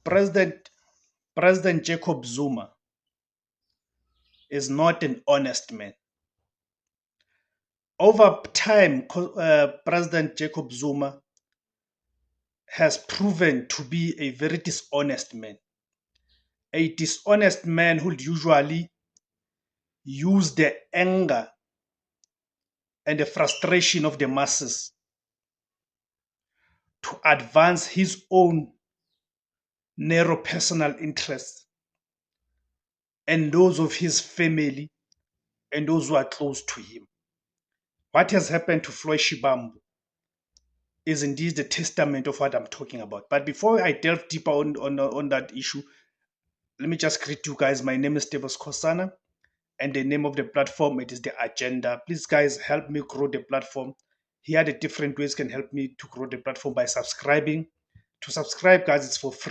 President President Jacob Zuma is not an honest man. Over time, President Jacob Zuma has proven to be a very dishonest man. A dishonest man who would usually use the anger and the frustration of the masses to advance his own narrow personal interests and those of his family and those who are close to him. What has happened to Floyd Shibambu is indeed the testament of what I'm talking about. But before I delve deeper on that issue, let me just greet you guys. My name is Tebos Kosana, and the name of the platform, it is The Agenda. Please, guys, help me grow the platform. Here are the different ways can help me to grow the platform by subscribing. To subscribe, guys, it's for free.